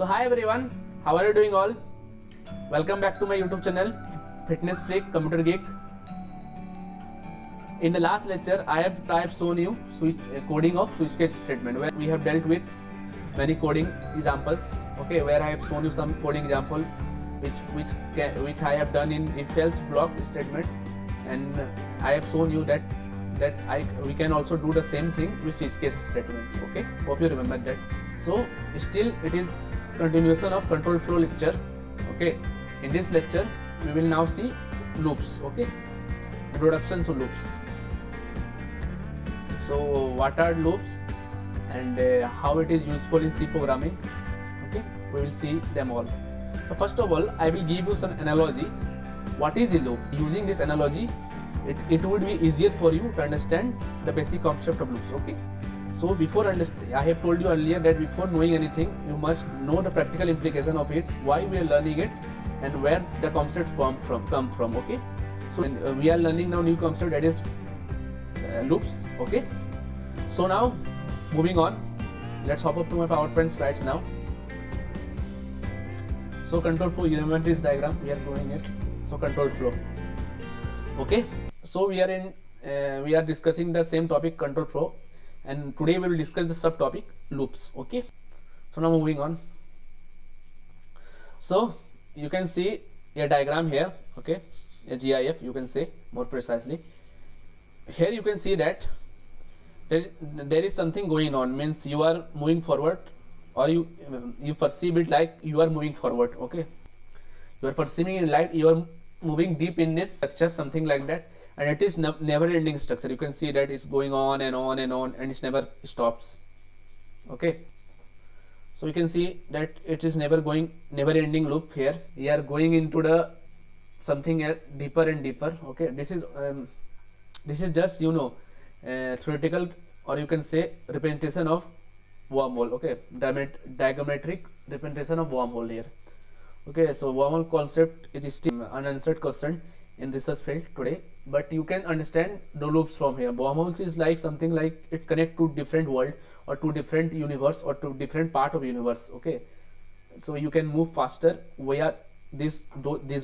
So hi everyone, how are you doing all? Welcome back to my YouTube channel, Fitness Freak Computer Geek. In the last lecture, I have shown you coding of switch case statement, where we have dealt with many coding examples. Okay, where I have shown you some coding example which I have done in if else block statements, and I have shown you that we can also do the same thing with switch case statements. Okay, hope you remember that. So still it is continuation of control flow lecture. Okay, in this lecture we will now see loops. Okay, introduction to loops. So what are loops and how it is useful in C programming? Okay, we will see them all. So first of all, I will give you some analogy. What is a loop? Using this analogy, it would be easier for you to understand the basic concept of loops. Okay, so I have told you earlier that before knowing anything, you must know the practical implication of it, why we are learning it, and where the concepts come from. Okay, so we are learning now new concept, that is loops. Okay, so now moving on, let's hop up to my PowerPoint slides now. So control flow, you remember this diagram, we are doing it. So control flow. Okay, so we are discussing the same topic, control flow, and today we will discuss the subtopic loops. Okay, so now moving on. So you can see a diagram here. Okay, a GIF, you can say more precisely. Here you can see that there is something going on, means you are moving forward, or you perceive it like you are moving forward. Okay, you are perceiving it like you are moving deep in this structure, something like that, and it is never ending structure. You can see that it's going on and on and on, and it never stops. Okay, so you can see that it is never ending loop. Here we are going into the something deeper and deeper. Okay, this is just theoretical, or you can say representation of wormhole. Okay, diagrammatic representation of wormhole here. Okay, so wormhole concept is still unanswered question in research field today, but you can understand the loops from here. Wormholes is like something like it connect to different world, or to different universe, or to different part of universe. Okay, so you can move faster via these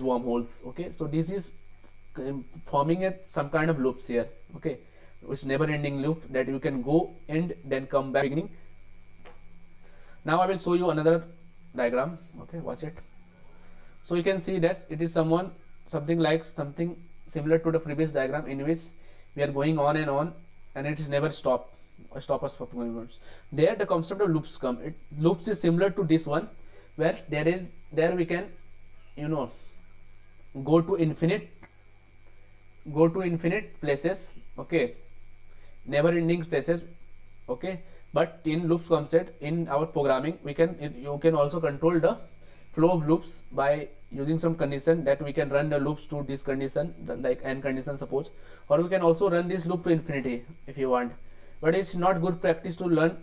wormholes. Okay, so this is forming some kind of loops here. Okay, which never ending loop that you can go and then come back beginning. Now I will show you another diagram. Okay, watch it. So you can see that it is something similar to the previous diagram, in which we are going on, and it is never stop us from going. There the concept of loops come. Loops is similar to this one, where there we can go to infinite places. Okay, never ending places. Okay, but in loops concept, in our programming, you can also control the flow of loops by using some condition, that we can run the loops to this condition, like n condition suppose, or we can also run this loop to infinity if you want. But it's not good practice to learn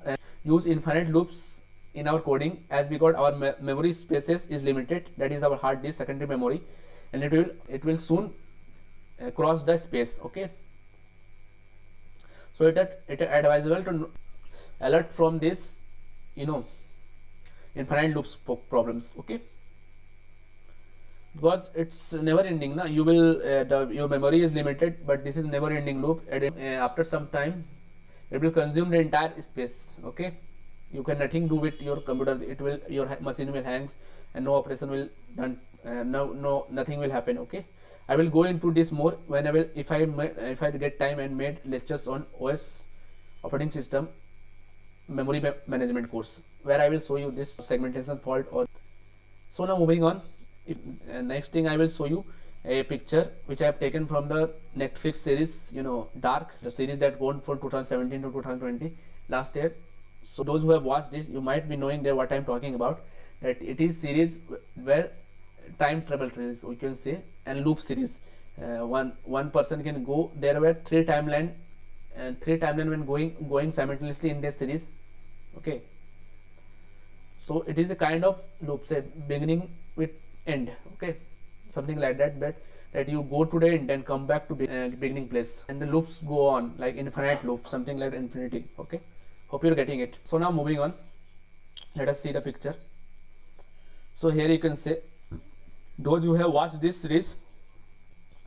use infinite loops in our coding, as because our memory spaces is limited. That is our hard disk secondary memory, and it will soon cross the space. Okay, so it advisable to alert from this infinite loops problems. Okay, because it's never ending. Now you will your memory is limited, but this is never ending loop, and after some time it will consume the entire space. Okay, you can nothing do with your computer. Your machine will hangs, and no operation will done. Nothing will happen. Okay, I will go into this more when if I get time and made lectures on OS operating system memory management course, where I will show you this segmentation fault. So now moving on, next thing I will show you a picture which I have taken from the Netflix series, Dark, the series that won from 2017 to 2020 last year. So those who have watched this, you might be knowing that what I am talking about, that it is series where time travel series, we can say, and loop series. One person can go, there were three timeline when going simultaneously in this series. Okay, so it is a kind of loop, say beginning with end. Okay, something like that, that you go to the end and come back to beginning place, and the loops go on like infinite loop, something like infinity. Okay, hope you're getting it. So now moving on, let us see the picture. So here you can say, those who have watched this series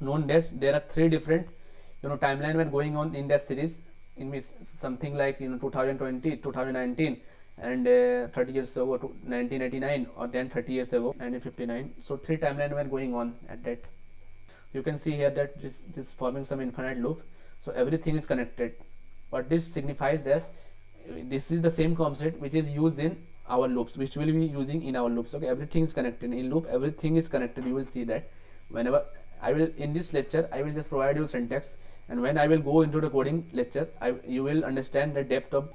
known that there are 3 different timeline were going on in that series, in which something like 2020, 2019, and 30 years ago to 1989, or then 30 years ago 1959. So 3 timeline were going on at that. You can see here that this forming some infinite loop, so everything is connected. But this signifies that this is the same concept which is used in our loops, which will be using in our loops. Okay, everything is connected in loop, everything is connected. You will see that whenever I will, in this lecture I will just provide you syntax, and when I will go into the coding lecture, you will understand the depth of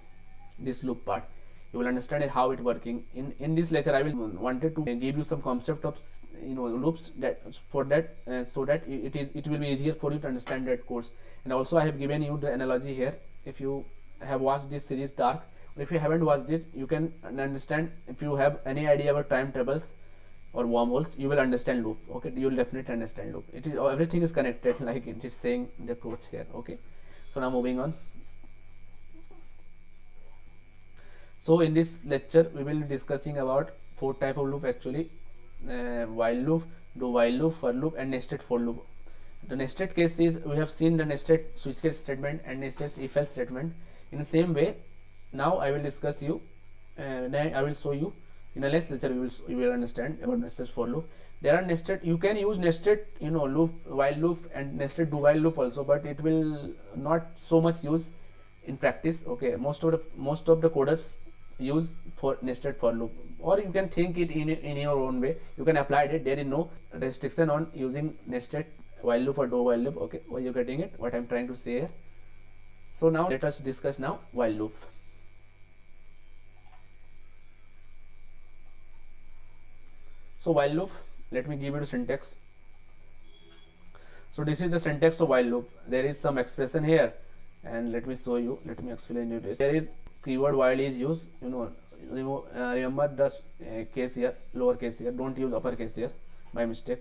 this loop part. You will understand how it working. In this lecture I will wanted to give you some concept of loops, that for that so that it will be easier for you to understand that course. And also I have given you the analogy here. If you have watched this series Dark, or if you haven't watched it, you can understand. If you have any idea about timetables or wormholes, you will understand loop. Okay, you will definitely understand loop. It is, everything is connected, like it is saying the quote here. Okay, so now moving on. So in this lecture we will be discussing about 4 type of loop actually: while loop, do while loop, for loop, and nested for loop. The nested case is, we have seen the nested switch case statement and nested if else statement. In the same way, now I will discuss you, then I will show you in a next lecture. You will understand about nested for loop. There are nested, you can use nested loop, while loop, and nested do while loop also, but it will not so much use in practice. Okay, most of the coders use for nested for loop, or you can think it in your own way. You can apply it. There is no restriction on using nested while loop or do while loop. Okay, are you getting it, what I'm trying to say here? So now let us discuss now while loop. So while loop, let me give you the syntax. So this is the syntax of while loop. There is some expression here, and let me show you, let me explain you this. There is keyword while is used, remember the case here, lower case here, don't use upper case here by mistake.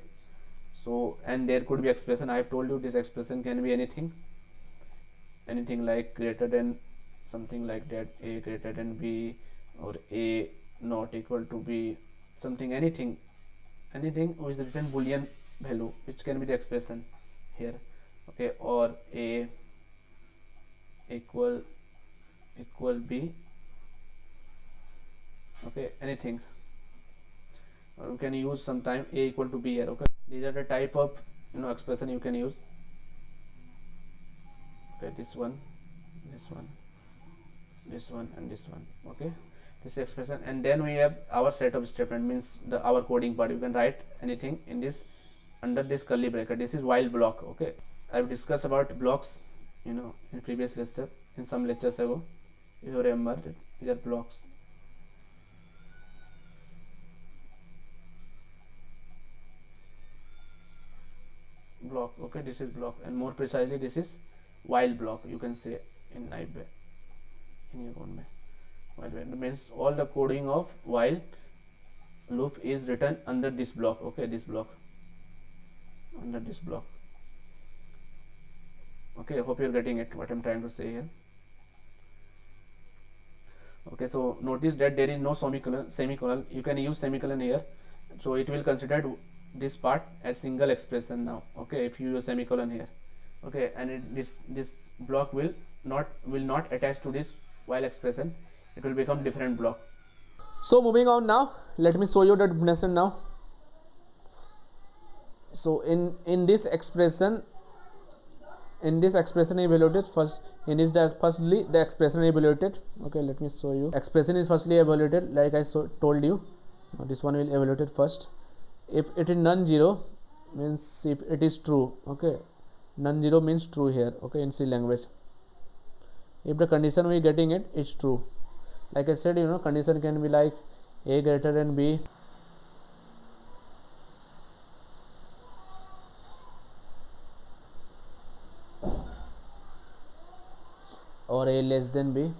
So, and there could be expression. I have told you this expression can be anything like greater than, something like that, a greater than b, or a not equal to b, something, anything with written boolean value, which can be the expression here. Okay, or a equal b. Okay, anything, or you can use sometime a equal to b here. Okay, these are the type of expression you can use. Okay, this one, and this one. Okay, this expression. And then we have our set of statement, means our coding part. You can write anything in this, under this curly bracket. This is while block. Okay, I've discussed about blocks in previous lecture, in some lectures ago, if you remember it. These are blocks. Block. Okay, this is block, and more precisely this is while block, you can say in your own way. While means all the coding of while loop is written under this block. Okay, this block, under this block. Okay, I hope you're getting it, what I'm trying to say here. Okay, so notice that there is no semicolon. You can use semicolon here, so it will consider this part as single expression now. Okay, if you use semicolon here. Okay, and this block will not attach to this while expression. It will become different block. So moving on now, let me show you the definition now. So in this expression evaluated first. Firstly the expression evaluated. Okay, let me show you. Expression is firstly evaluated, like I told you. This one will evaluated first. If it is non-zero, means if it is true. Okay, non-zero means true here. Okay, in C language, if the condition we getting it is true, like I said, condition can be like a greater than b, or a less than b,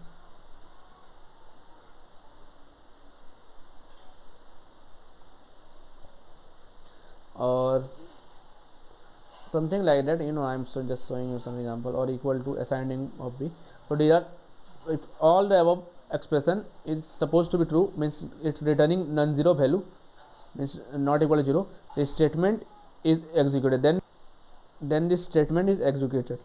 or something like that. I'm just showing you some example, or equal to ascending of b. So these are, if all the above expression is supposed to be true, means it's returning non-zero value. means not equal to 0, this statement is executed, then this statement is executed,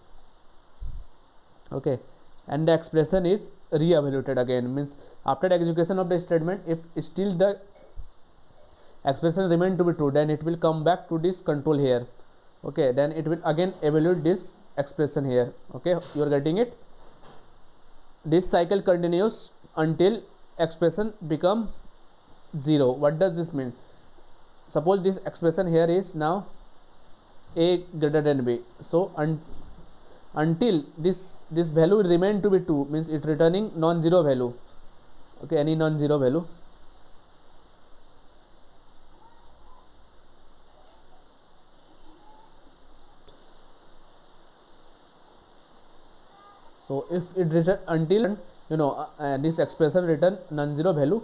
okay, and the expression is re-evaluated again. Means after the execution of the statement, if still the expression remain to be true, then it will come back to this control here, okay, then it will again evaluate this expression here, okay, you are getting it. This cycle continues until expression become 0. What does this mean? Suppose this expression here is now a greater than b, so until this value will remain to be 2, means it returning non-zero value, okay, any non-zero value. So if it return until this expression return non-zero value,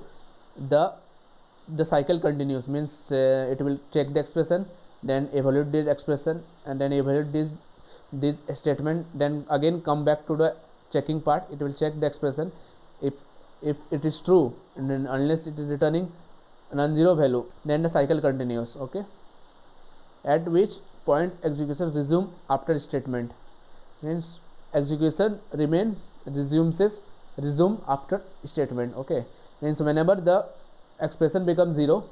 the cycle continues, means it will check the expression, then evaluate this expression, and then evaluate this statement, then again come back to the checking part. It will check the expression. If it is true, and then unless it is returning non-zero value, then the cycle continues, okay, at which point execution resume after statement, means execution resume after statement, okay, means whenever the expression becomes 0,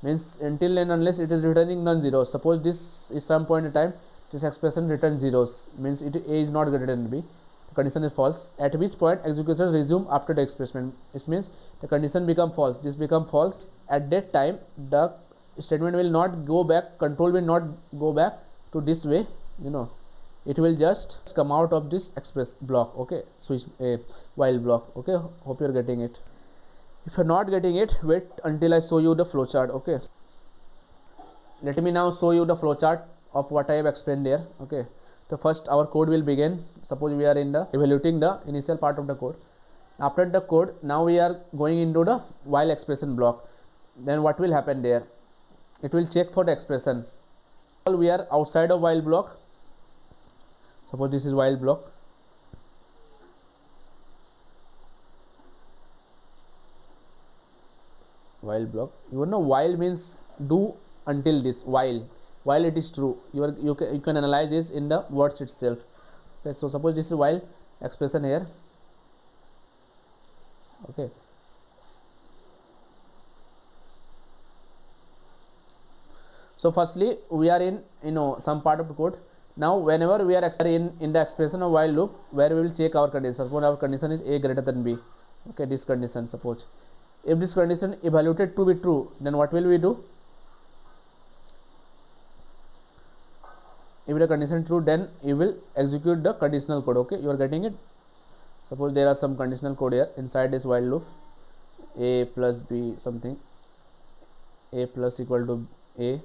means until and unless it is returning non-zero. Suppose this is some point in time this expression returns zeros, means a is not greater than b, the condition is false, at which point execution resume after the expression. It means the condition become false, this become false. At that time the statement will not go back, control will not go back to this way, it will just come out of this express block, okay, switch while block, okay. Hope you are getting it. If you are not getting it, wait until I show you the flowchart, okay. Let me now show you the flowchart of what I have explained there, okay. So first our code will begin. Suppose we are in the evaluating the initial part of the code. After the code, now we are going into the while expression block. Then what will happen there? It will check for the expression. We are outside of while block. Suppose this is while block. While block, while means do until this, while it is true. You can analyze this in the words itself, okay. So suppose this is while expression here, okay. So firstly we are in some part of the code. Now whenever we are in the expression of while loop, where we will check our condition. Suppose our condition is a greater than b, okay, this condition. Suppose if this condition evaluated to be true, then what will we do? If the condition true, then you will execute the conditional code, okay. You are getting it. Suppose there are some conditional code here inside this while loop, a plus b something, a plus equal to a,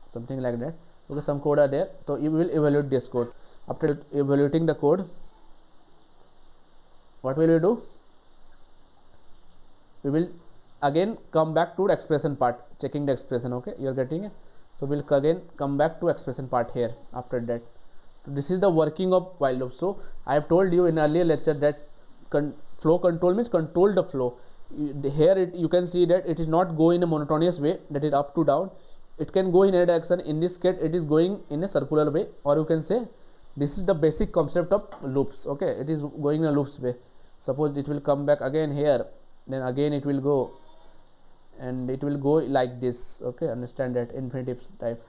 something like that, okay. Some code are there, so you will evaluate this code. After evaluating the code, what will we do? We will again come back to the expression part, checking the expression, okay. You are getting it. So we'll again come back to expression part here after that. So this is the working of while loop. So I have told you in earlier lecture that flow control means control the flow. Here you can see that it is not go in a monotonous way, that is up to down. It can go in a direction. In this case it is going in a circular way, or you can say this is the basic concept of loops, okay. It is going in a loops way. Suppose it will come back again here, then again it will go, and it will go like this, okay. Understand that, infinitive type,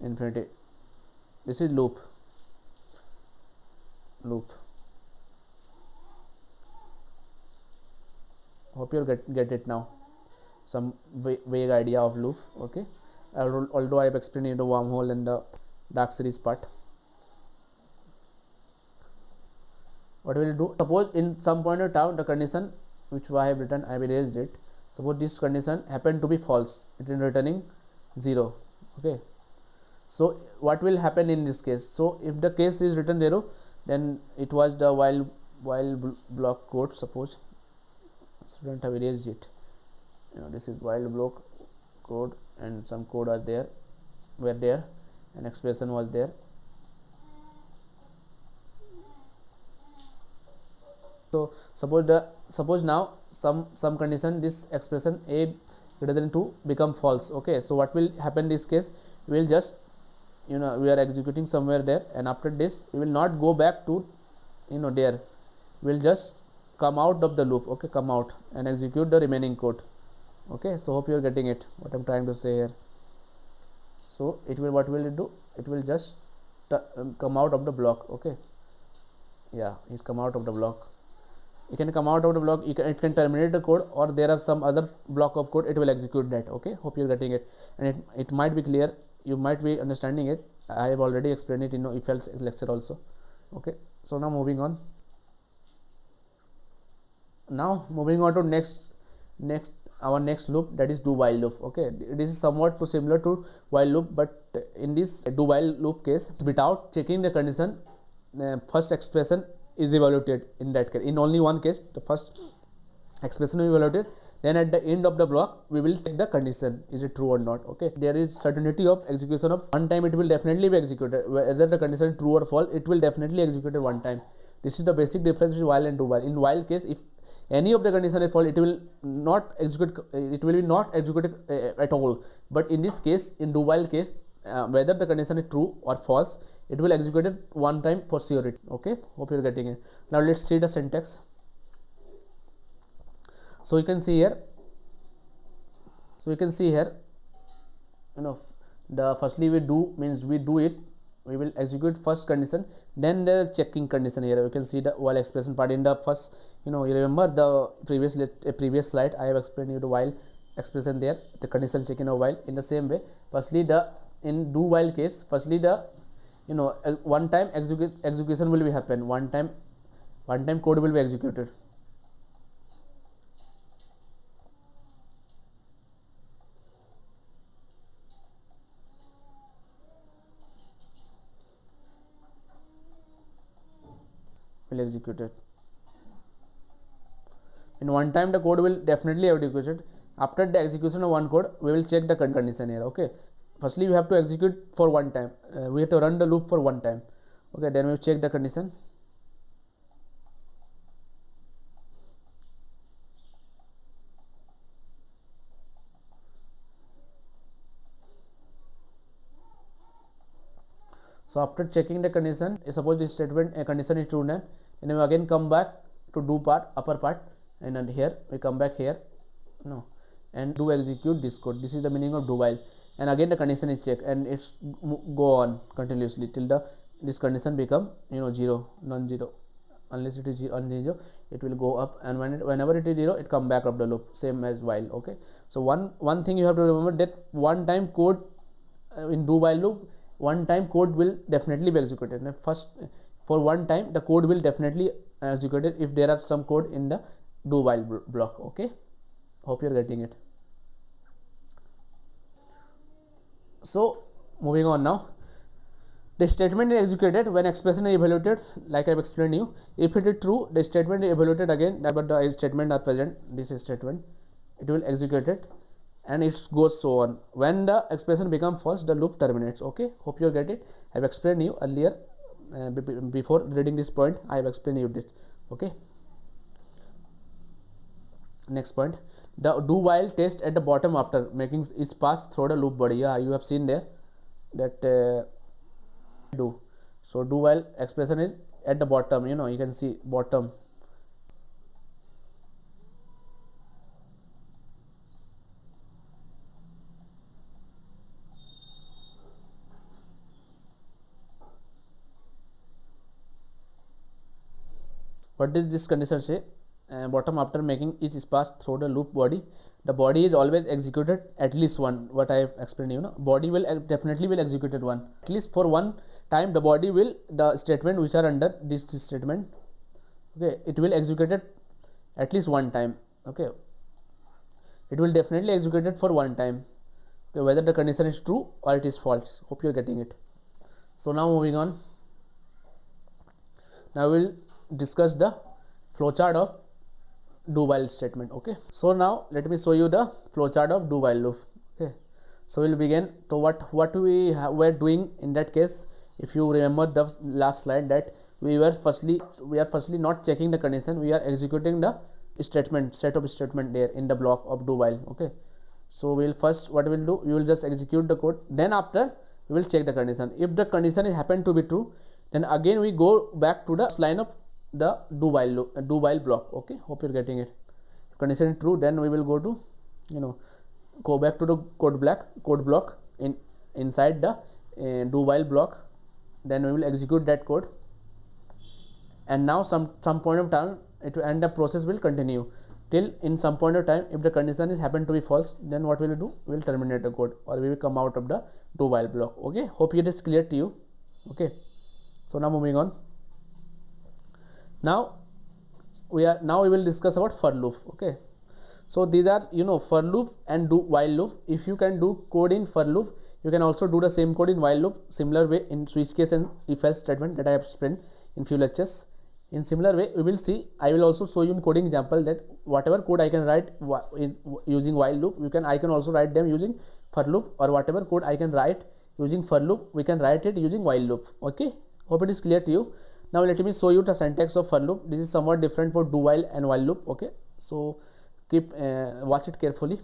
infinitive. This is loop. Hope you get it now, some vague idea of loop, okay. Although I have explained in the wormhole and the dark series part. What will you do? Suppose in some point of time the condition which I have written, I have erased it. Suppose this condition happened to be false, it is returning 0, okay. So what will happen in this case? So if the case is written 0, then it was the while block code. Suppose student have erased it, this is while block code, and some code are there, were there, and expression was there. So suppose now some condition, this expression a greater than 2 become false. Okay, so what will happen in this case? We will just, we are executing somewhere there, and after this we will not go back to there. We'll just come out of the loop. Okay, come out and execute the remaining code. Okay, so hope you are getting it, what I'm trying to say here. So it will, what will it do? It will just come out of the block. Okay, yeah, it come out of the block. It can come out of the block, it can terminate the code, or there are some other block of code, it will execute that. Okay, hope you're getting it, and it might be clear, you might be understanding it. I have already explained it in if else lecture also. Okay, so now moving on. Now moving on to our next loop, that is do while loop. Okay, this is somewhat similar to while loop, but in this do while loop case, without checking the condition, first expression is evaluated. In that case, in only one case, the first expression is evaluated, then at the end of the block we will check the condition, is it true or not. Okay, there is certainty of execution of one time, it will definitely be executed, whether the condition is true or false, it will definitely executed one time. This is the basic difference between while and do while. In while case, if any of the condition is false, it will not execute, it will be not executed at all. But in this case, in do while case, whether the condition is true or false, it will execute it one time for surety. Okay, hope you're getting it. Now let's see the syntax. So you can see here, the firstly we do means we do it, we will execute first condition, then the checking condition. Here you can see the while expression part. In the first, you remember the previous slide, I have explained you the while expression there, the condition checking of while. In the same way, firstly in do while case, firstly the one time execution will be happen, one time code will be executed. Will execute it in one time, the code will definitely execute. After the execution of one code, we will check the condition here. Okay, firstly you have to execute for one time, we have to run the loop for one time. Okay, then we will check the condition. So after checking the condition, suppose this statement a condition is true, then we again come back to do part, upper part, and then here we come back here, and do execute this code. This is the meaning of do while, and again the condition is checked, and it's go on continuously till this condition become zero, non-zero. Unless it is zero, it will go up, and whenever it is zero, it come back of the loop, same as while. Okay, so one thing you have to remember, that one time code in do while loop, one time code will definitely be executed. Now first, for one time the code will definitely executed if there are some code in the do while block. Okay, hope you are getting it. So moving on now, the statement is executed when expression is evaluated, like I have explained you. If it is true, the statement is evaluated again, but the statement are present, this is statement, it will execute it, and it goes so on. When the expression become false, the loop terminates. Okay, hope you get it. I have explained you earlier, before reading this point I have explained you this. Okay, next point, the do while test at the bottom after making is passed through the loop body. Yeah, you have seen there that do. So do while expression is at the bottom, you can see bottom. What does this condition say? Bottom after making is passed through the loop body. The body is always executed at least one. What I have explained, body will definitely will executed one, at least for one time. The body will, the statement which are under this statement, okay, it will executed at least one time. Okay, it will definitely executed for one time. Okay, whether the condition is true or it is false. Hope you are getting it. So now moving on. Now we will discuss the flowchart of do while statement. Okay, so now let me show you the flowchart of do while loop. Okay, so we'll begin. So what we were doing in that case, if you remember the last slide, that we are firstly not checking the condition, we are executing the statement, set of statement there in the block of do while. Okay, So we will first, what we will do, we will just execute the code, then after we will check the condition. If the condition is happen to be true, then again we go back to the line of the do while loop, do while block. Okay, hope you're getting it. If condition is true, then we will go to, go back to the code block inside the do while block, then we will execute that code, and now some point of time it will, and the process will continue till in some point of time. If the condition is happen to be false, then what we will do, we will terminate the code, or we will come out of the do while block. Okay, hope it is clear to you. Okay, so now moving on. Now we will discuss about for loop. Okay, so these are, for loop and do while loop. If you can do code in for loop, you can also do the same code in while loop, similar way in switch case and if else statement that I have explained in few lectures. In similar way, we will see, I will also show you in coding example that whatever code I can write using while loop, I can also write them using for loop, or whatever code I can write using for loop, we can write it using while loop. Okay, hope it is clear to you. Now let me show you the syntax of for loop. This is somewhat different for do while and while loop. Okay, so keep watch it carefully.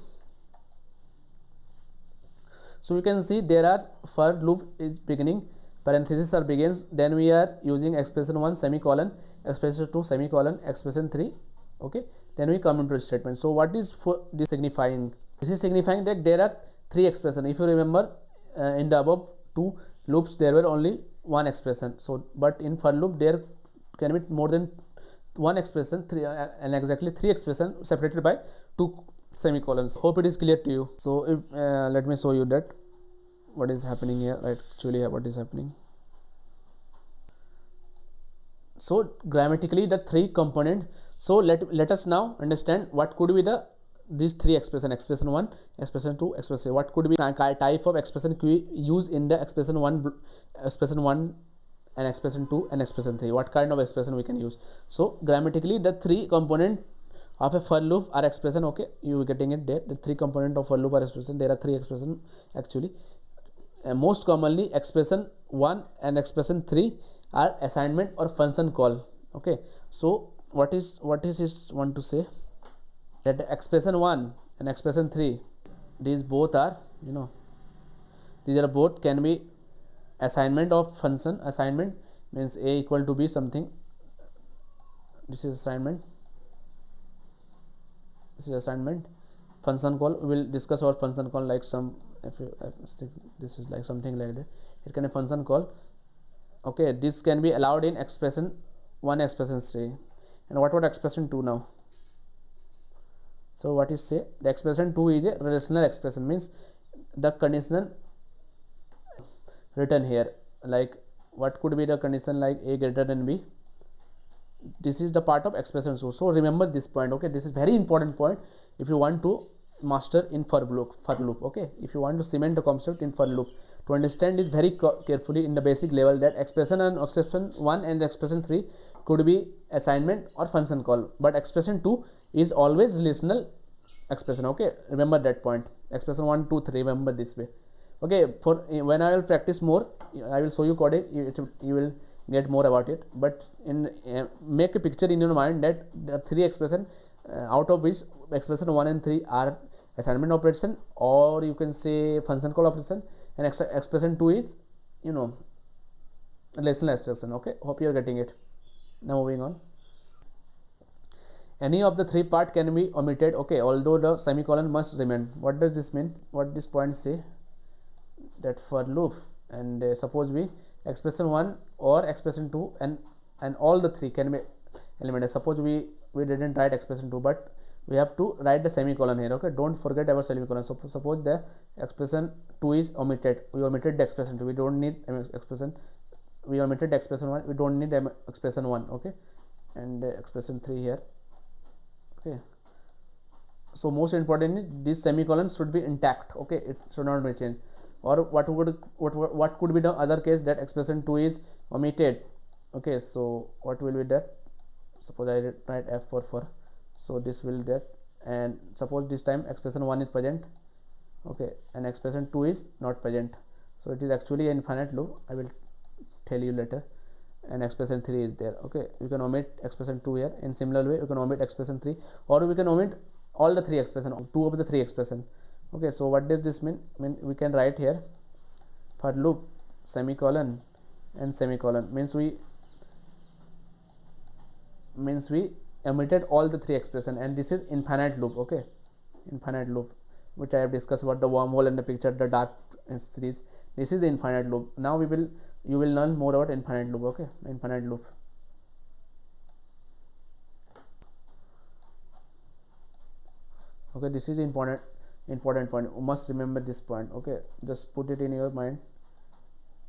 So you can see there are for loop is beginning, parenthesis are begins, then we are using expression 1 semicolon, expression 2 semicolon, expression 3. Okay, then we come into the statement. So what is for this signifying? This is signifying that there are 3 expressions. If you remember, in the above 2 loops there were only 1 expression. So but in for loop there can be more than 1 expression, 3 and exactly 3 expression separated by 2 semicolons. Hope it is clear to you. So if let me show you that what is happening here, right? Actually what is happening. So grammatically the 3 component. So let us now understand what could be the these 3 expression: expression 1, expression 2, expression 3. What could be type of expression we use in the expression 1 and expression 2 and expression 3? What kind of expression we can use? So grammatically the 3 component of a for loop are expression. Okay, you getting it there? The 3 component of for loop are expression. There are 3 expression actually. Most commonly expression 1 and expression 3 are assignment or function call. Okay, so what is want to say that the expression 1 and expression 3, these both are, these are both can be assignment of function. Assignment means a equal to b something. This is assignment, this is assignment. Function call, we will discuss our function call like some, if this is like something like that, it can be function call. Okay, this can be allowed in expression 1, expression 3. And what about expression 2 now? So what is say, the expression 2 is a relational expression, means the condition written here, like what could be the condition, like a greater than b. This is the part of expression 2. So remember this point. Okay, this is very important point if you want to master in for loop. Okay, if you want to cement the concept in for loop, to understand it very carefully in the basic level, that expression and expression 1 and expression 3 could be assignment or function call, but expression 2 is always relational expression. Okay, remember that point. Expression 1, 2, 3, remember this way. Okay, for when I will practice more, I will show you coding, you will get more about it. But in make a picture in your mind that the 3 expression, out of which expression 1 and 3 are assignment operation, or you can say function call operation, and expression 2 is, relational expression. Okay, hope you are getting it. Now moving on. Any of the 3 part can be omitted. Okay, although the semicolon must remain. What does this mean? What this point say? That for loop, and suppose we expression 1 or expression 2 and all the 3 can be eliminated. Suppose we didn't write expression 2, but we have to write the semicolon here. Okay, don't forget our semicolon. So suppose the expression 2 is omitted, we omitted the expression 2, we don't need expression, we omitted the expression 1, we don't need expression 1. Okay, and expression 3 here. Okay, so most important is this semicolon should be intact. Okay, it should not be changed. Or what could be the other case, that expression 2 is omitted. Okay, so what will be that? Suppose I write f for, so this will that, and suppose this time expression 1 is present. Okay, and expression 2 is not present, so it is actually an infinite loop. I will tell you later. And expression 3 is there. Okay, you can omit expression 2 here. In similar way, you can omit expression 3, or we can omit all the 3 expression, 2 of the 3 expression. Okay, so what does this mean? We can write here for loop semicolon and semicolon, means we omitted all the three expression, and this is infinite loop. Okay, infinite loop, which I have discussed about the wormhole and the picture, the dark series. This is infinite loop. Now you will learn more about infinite loop. Okay, infinite loop. Okay, this is important point. You must remember this point. Okay, just put it in your mind.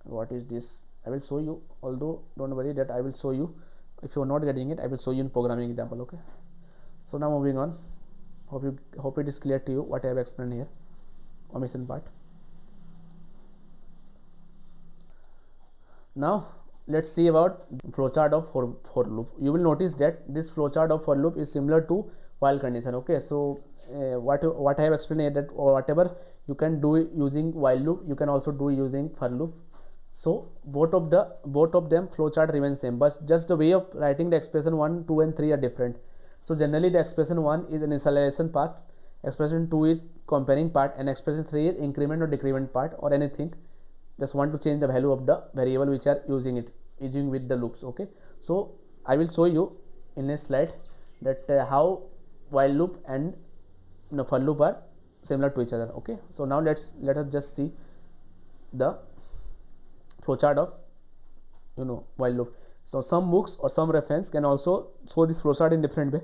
What is this? I will show you, although don't worry that I will show you. If you are not getting it, I will show you in programming example. Okay, so now moving on. Hope it is clear to you what I have explained here, omission part. Now let's see about flowchart of for loop. You will notice that this flowchart of for loop is similar to while condition. Okay, so what I have explained here, that whatever you can do using while loop, you can also do using for loop. So both of them flowchart remains same, but just the way of writing the expression 1, 2 and 3 are different. So generally the expression 1 is initialization part, expression 2 is comparing part, and expression 3 is increment or decrement part, or anything. Just want to change the value of the variable which are using with the loops. Okay, so I will show you in a slide that how while loop and for loop are similar to each other. Okay, so now let us just see the flowchart of while loop. So some books or some reference can also show this flowchart in different way.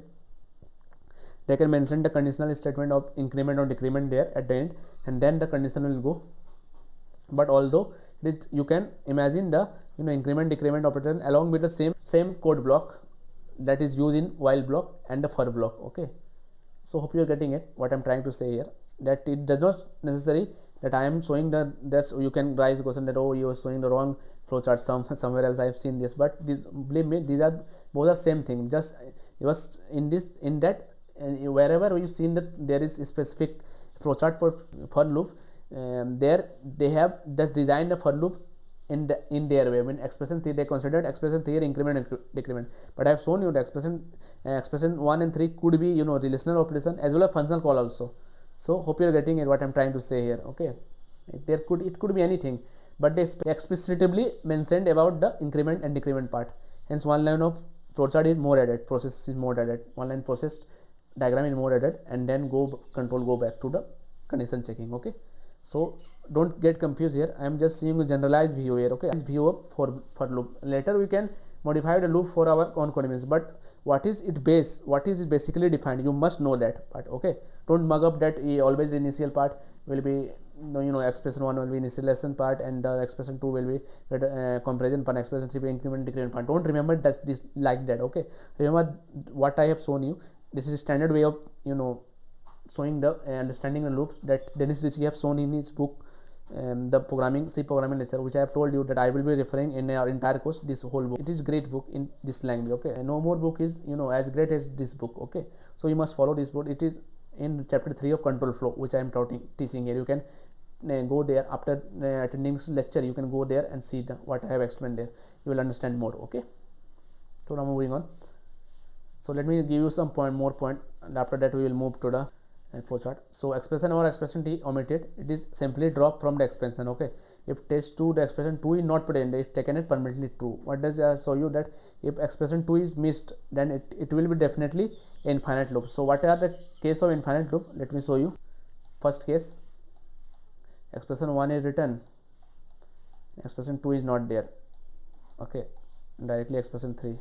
They can mention the conditional statement of increment or decrement there at the end, and then the condition will go. But although you can imagine the increment decrement operator along with the same code block that is used in while block and the for block. Okay, so hope you are getting it what I'm trying to say here, that it does not necessary that I am showing this. You can raise the question that, oh, you are showing the wrong flowchart somewhere else. I have seen this, but believe me, both are same thing. Just in that wherever you seen that there is a specific flowchart for loop, there they have just designed the for loop in their way. When expression 3, they considered expression 3 increment and decrement, but I have shown you the expression 1 and 3 could be relational operation as well as functional call also. So hope you are getting it what I'm trying to say here. Okay, it could be anything, but they explicitly mentioned about the increment and decrement part. Hence one line of flowchart is more added, process is more added, one line process diagram is more added, and then go back to the condition checking. Okay, so don't get confused here. I am just seeing a generalized view here. Okay, this view of for loop. Later we can modify the loop for our own convenience, but what is it basically defined, you must know that part. Okay, don't mug up that always the initial part will be expression 1 will be initialization part, and expression 2 will be comparison part, expression 3 will be increment decrement part. Don't remember that this like that. Okay, remember what I have shown you. This is standard way of showing the understanding the loops that Dennis Ritchie have shown in his book, the C programming lecture, which I have told you that I will be referring in our entire course. This whole book, it is great book in this language. Okay, and no more book is as great as this book. Okay, so you must follow this book. It is in chapter 3 of control flow, which I am teaching here. You can go there after attending this lecture. You can go there and see what I have explained there. You will understand more. Okay, so now moving on. So let me give you some more point, and after that we will move to the flowchart. So expression or expression T omitted, it is simply dropped from the expression. Okay, if test 2 the expression 2 is not present, it is taken it permanently true. What does show you that if expression 2 is missed, then it will be definitely infinite loop. So what are the case of infinite loop? Let me show you. First case, expression 1 is written, expression 2 is not there. Okay, directly expression 3.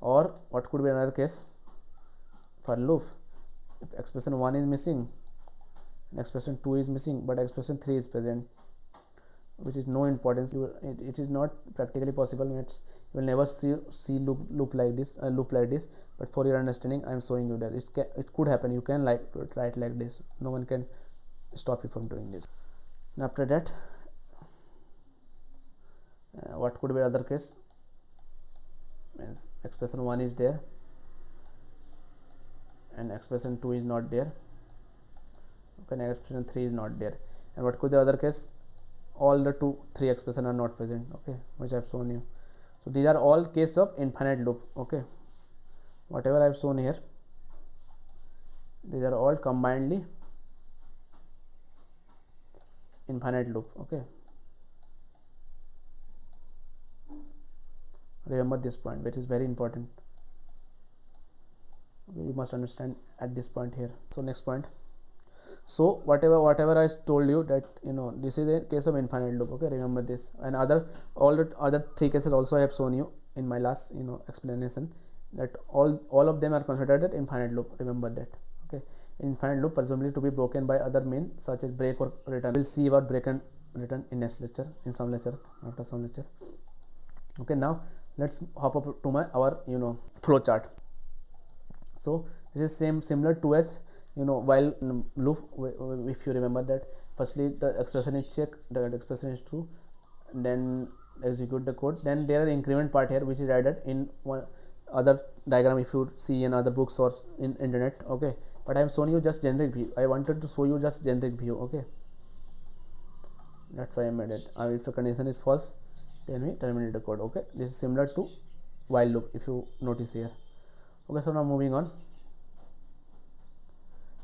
Or what could be another case? For loop, if expression 1 is missing and expression 2 is missing, but expression 3 is present, which is no importance. It is not practically possible. You will never see loop like this, but for your understanding I am showing you that it could happen. You can write like this. No one can stop you from doing this. And after that, what could be other case? Means expression 1 is there and expression 2 is not there. Okay, and expression 3 is not there. And what could the other case? All the 3 expression are not present. Okay, which I have shown you. So these are all case of infinite loop. Okay, whatever I have shown here, these are all combinedly infinite loop. Okay, remember this point, which is very important. You must understand at this point here. So next point, so whatever I told you, that this is a case of infinite loop. Okay, remember this. And all the other three cases also I have shown you in my last explanation, that all of them are considered infinite loop. Remember that. Okay, infinite loop presumably to be broken by other means such as break or return. We'll see about break and return in next lecture, in some lecture, after some lecture. Okay, now let's hop up to our flow chart. So this is similar to as while loop. If you remember that, firstly the expression is check, the expression is true, then execute the code, then there are increment part here which is added in one other diagram if you see in other books or in internet. Okay, but I have shown you just generic view. I wanted to show you just generic view. Okay, that's why I made it. If the condition is false, then we terminate the code. Okay, this is similar to while loop if you notice here. Okay, so now moving on.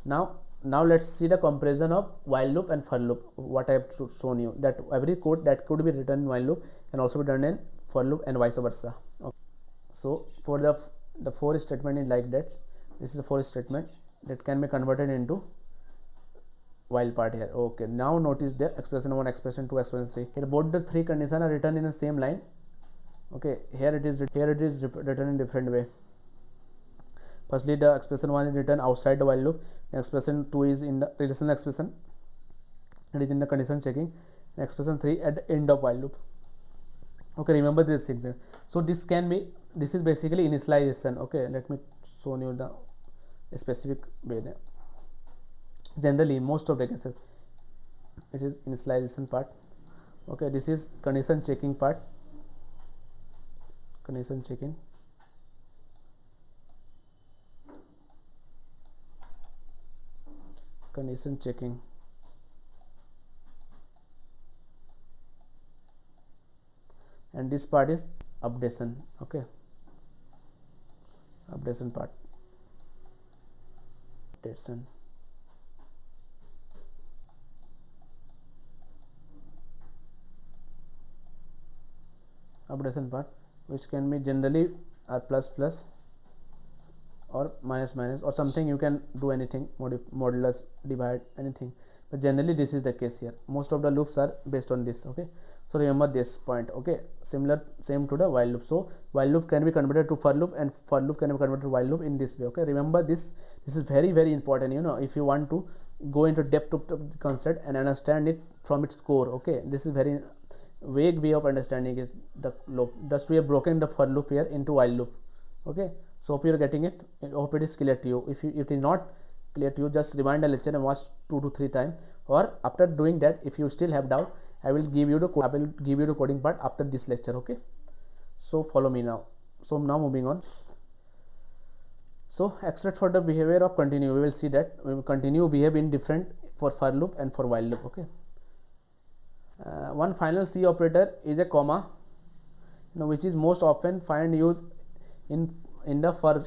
Now let's see the comparison of while loop and for loop. What I have shown you, that every code that could be written in while loop can also be done in for loop and vice versa. Okay. So for the for statement is like that. This is a for statement that can be converted into while part here. Okay, now notice the expression 1, expression 2, expression 3. Here both the three conditions are written in the same line. Okay, here it is written in different way. Firstly, the expression 1 is written outside the while loop. Expression 2 is in the relational expression. It is in the condition checking. And expression 3 at the end of while loop. Okay, remember this thing. So this is basically initialization. Okay, let me show you the specific way there. Generally, most of the cases, it is initialization part. Okay, this is condition checking part. Condition checking. Condition checking. And this part is updation. Okay, updation part. Updation. Updation part, which can be generally plus plus or minus minus or something. You can do anything, modulus, divide, anything, but generally this is the case here. Most of the loops are based on this. Okay, so remember this point. Okay, same to the while loop. So while loop can be converted to for loop and for loop can be converted to while loop in this way. Okay, remember this is very, very important. If you want to go into depth of the concept and understand it from its core. Okay, this is very vague way of understanding it, the loop. Thus we have broken the for loop here into while loop. Okay, so hope you are getting it. I hope it is clear to you. If it is not clear to you, just rewind the lecture and watch 2 to 3 times, or after doing that, if you still have doubt, I will give you the coding part after this lecture. Okay, so follow me now. So now moving on. So except for the behavior of continue, we will see that we will continue behave in different for loop and for while loop. Okay, one final C operator is a comma, which is most often find use in the for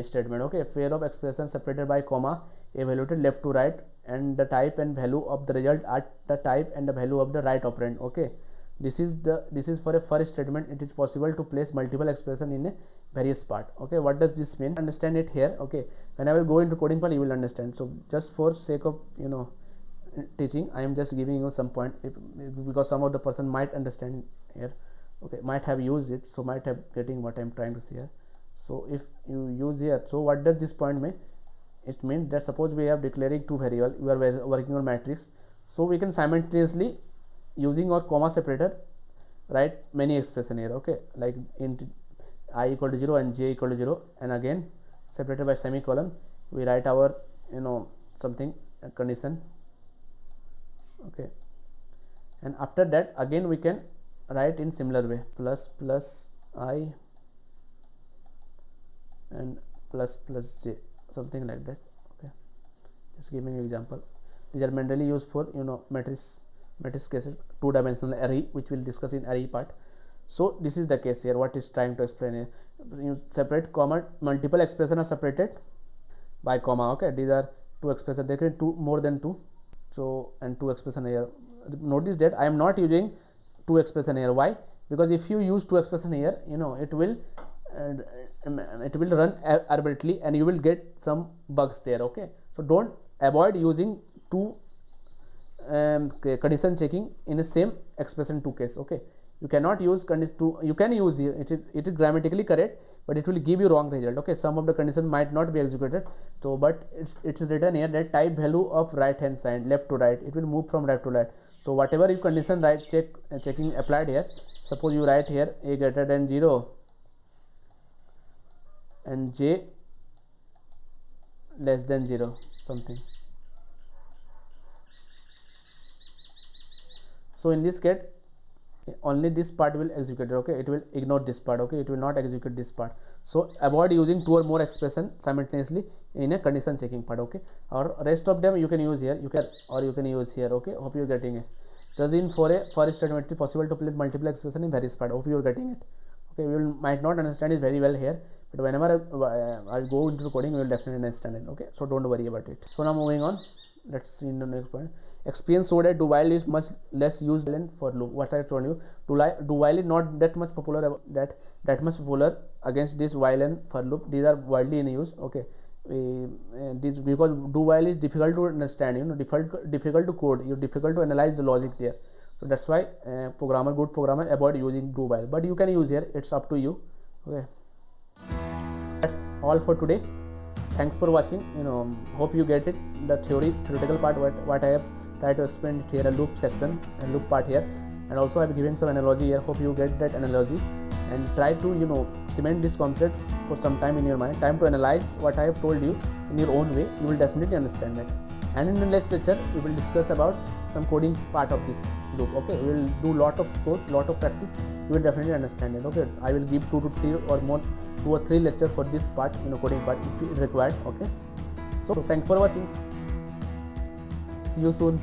statement. Okay, pair of expressions separated by comma, evaluated left to right, and the type and value of the result are the type and the value of the right operand. Okay, this is for a for statement. It is possible to place multiple expression in a various part. Okay, what does this mean? Understand it here. Okay, when I will go into coding part, you will understand. So just for sake of teaching, I am just giving you some point, because some of the person might understand here. Okay, might have used it, so might have getting what I am trying to say here. So if you use here, so what does this point mean? It means that suppose we have declaring two variable, we are working on matrix, so we can simultaneously using our comma separator write many expression here. Okay, like int I equal to 0 and j equal to 0, and again separated by semicolon we write our something condition. Okay, and after that again we can write in similar way, plus plus I and plus plus j, something like that. Okay, just giving an example. These are mainly used for matrix cases, two-dimensional array, which we'll discuss in array part. So this is the case here. What is trying to explain here? You separate comma, multiple expression are separated by comma. Okay, these are two expression. They create two more than two. So and two expression here. Notice that I am not using two expression here. Why? Because if you use two expression here, you know, it will run arbitrarily and you will get some bugs there. Okay, so don't avoid using two condition checking in the same expression two case. Okay, you cannot use condition two. You can use here, it is grammatically correct, but it will give you wrong result. Okay, some of the condition might not be executed. So but it is written here that type value of right hand side, left to right, it will move from left to right. So whatever you condition right checking applied here, suppose you write here a greater than 0 and j less than 0 something. So in this case only this part will execute. Okay, it will ignore this part. Okay, it will not execute this part. So avoid using two or more expression simultaneously in a condition checking part. Okay, or rest of them you can use here, you can use here. Okay, hope you're getting it. Thus in for a statement it is possible to play multiple expression in various part. Hope you're getting it. Okay, we might not understand it very well here, but whenever I go into the coding we will definitely understand it. Okay, so don't worry about it. So now moving on, let's see in the next point. Experience showed that do while is much less used than for loop. What I told you, do while is not that much popular, that much popular against this while and for loop. These are widely in use. Okay, this because do while is difficult to understand, you know, difficult to code, you difficult to analyze the logic there. So that's why good programmer avoid using do while, but you can use here, it's up to you. Okay, that's all for today. Thanks for watching. You know, hope you get it, the theoretical part what I have tried to explain it here, a loop section and loop part here, and also I'm giving some analogy here. Hope you get that analogy and try to, you know, cement this concept for some time in your mind. Time to analyze what I have told you in your own way. You will definitely understand that. And in the next lecture we will discuss about some coding part of this loop. Okay, we will do lot of code, lot of practice. You will definitely understand it. Okay, I will give 2 to 3 or 3 lecture for this part, you know, coding part if required. Okay, so thanks for watching. See you soon.